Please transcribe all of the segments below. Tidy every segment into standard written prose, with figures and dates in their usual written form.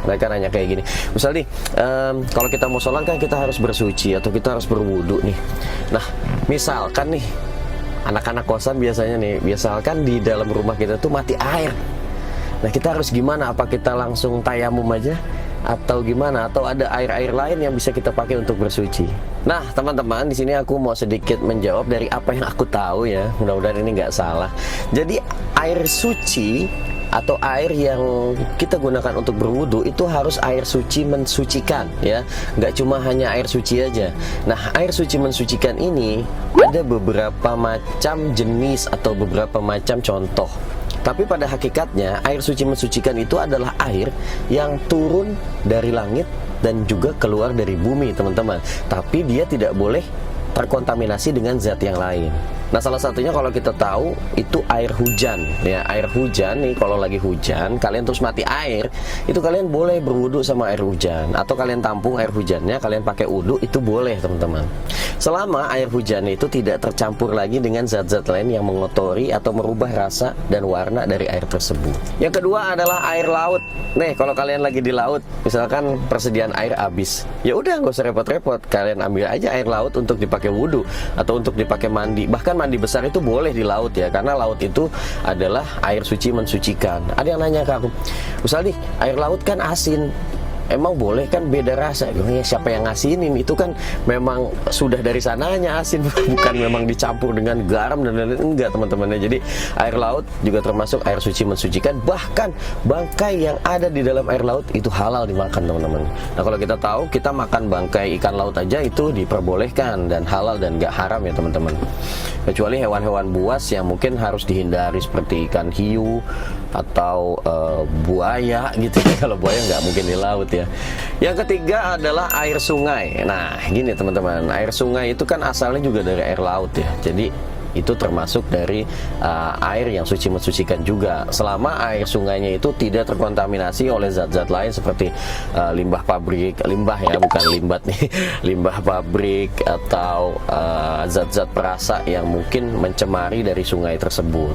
Mereka nanya kayak gini, misal nih, kalau kita mau sholat kan kita harus bersuci atau kita harus berwudu nih. Nah, misalkan nih anak-anak kosan biasanya nih, misalkan di dalam rumah kita tuh mati air. Nah, kita harus gimana? Apa kita langsung tayamum aja? Atau gimana? Atau ada air-air lain yang bisa kita pakai untuk bersuci? Nah, teman-teman, di sini aku mau sedikit menjawab dari apa yang aku tahu ya. Mudah-mudahan ini nggak salah. Jadi, air suci atau air yang kita gunakan untuk berwudu itu harus air suci mensucikan ya, nggak cuma hanya air suci aja. Nah, air suci mensucikan ini ada beberapa macam jenis atau beberapa macam contoh. Tapi pada hakikatnya air suci mensucikan itu adalah air yang turun dari langit dan juga keluar dari bumi, teman-teman. Tapi dia tidak boleh terkontaminasi dengan zat yang lain. Nah, salah satunya kalau kita tahu itu air hujan ya. Air hujan nih, kalau lagi hujan kalian terus mati air, itu kalian boleh berwudu sama air hujan, atau kalian tampung air hujannya, kalian pakai wudu, itu boleh, teman-teman. Selama air hujan itu tidak tercampur lagi dengan zat-zat lain yang mengotori atau merubah rasa dan warna dari air tersebut. Yang kedua adalah air laut. Nih, kalau kalian lagi di laut, misalkan persediaan air habis, ya udah nggak usah repot-repot, kalian ambil aja air laut untuk dipakai wudu atau untuk dipakai mandi. Bahkan mandi besar itu boleh di laut ya, karena laut itu adalah air suci mensucikan. Ada yang nanya ke aku, misal nih air laut kan asin, emang boleh kan beda rasa? Ya, siapa yang ngasinin? Itu kan memang sudah dari sananya asin, bukan memang dicampur dengan garam dan lain-lain. Enggak, teman-teman. Jadi air laut juga termasuk air suci mensucikan. Bahkan bangkai yang ada di dalam air laut itu halal dimakan, teman-teman. Nah, kalau kita tahu, kita makan bangkai ikan laut aja itu diperbolehkan dan halal dan gak haram ya, teman-teman. Kecuali hewan-hewan buas yang mungkin harus dihindari seperti ikan hiu atau buaya gitu ya. Kalau buaya nggak mungkin di laut ya. Yang ketiga adalah air sungai. Nah, gini teman-teman, air sungai itu kan asalnya juga dari air laut ya. Jadi itu termasuk dari air yang suci mensucikan juga, selama air sungainya itu tidak terkontaminasi oleh zat-zat lain seperti limbah pabrik, limbah ya, bukan limbat nih, limbah pabrik atau zat-zat perasa yang mungkin mencemari dari sungai tersebut.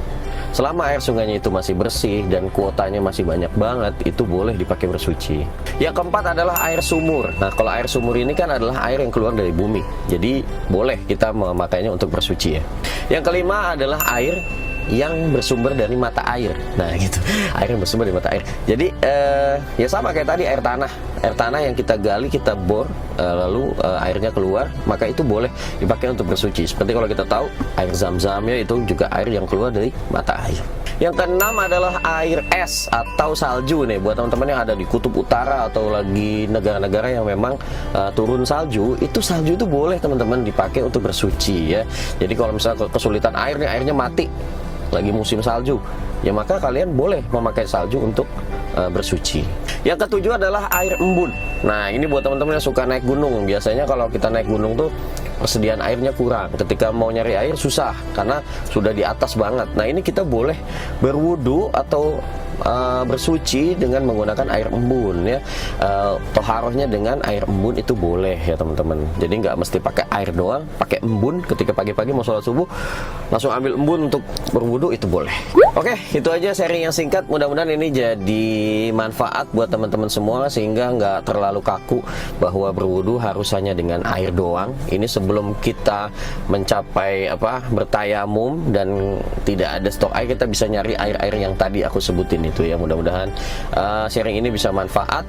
Selama air sungainya itu masih bersih dan kuotanya masih banyak banget, itu boleh dipakai bersuci. Yang keempat adalah air sumur. Nah, kalau air sumur ini kan adalah air yang keluar dari bumi, jadi boleh kita memakainya untuk bersuci ya. Yang kelima adalah air yang bersumber dari mata air. Nah gitu, air yang bersumber dari mata air. Jadi ya sama kayak tadi, air tanah. Air tanah yang kita gali, kita bor, lalu airnya keluar, maka itu boleh dipakai untuk bersuci. Seperti kalau kita tahu air zam-zamnya itu juga air yang keluar dari mata air. Yang keenam adalah air es atau salju nih, buat teman-teman yang ada di kutub utara atau lagi negara-negara yang memang turun salju, itu salju itu boleh teman-teman dipakai untuk bersuci ya. Jadi kalau misalnya kesulitan air nih, airnya mati, lagi musim salju, ya maka kalian boleh memakai salju untuk bersuci. Yang ketujuh adalah air embun. Nah, ini buat teman-teman yang suka naik gunung. Biasanya kalau kita naik gunung tuh persediaan airnya kurang. Ketika mau nyari air susah karena sudah di atas banget. Nah, ini kita boleh berwudu atau bersuci dengan menggunakan air embun ya. Toharohnya dengan air embun itu boleh ya, teman-teman. Jadi nggak mesti pakai air doang, pakai embun. Ketika pagi-pagi mau sholat subuh langsung ambil embun untuk berwudu, itu boleh. Oke, itu aja sharing yang singkat. Mudah-mudahan ini jadi manfaat buat teman-teman semua, sehingga nggak terlalu kaku bahwa berwudu harus hanya dengan air doang. Ini sebelum kita mencapai bertayamum dan tidak ada stok air, kita bisa nyari air-air yang tadi aku sebutin itu ya. Mudah-mudahan sharing ini bisa manfaat.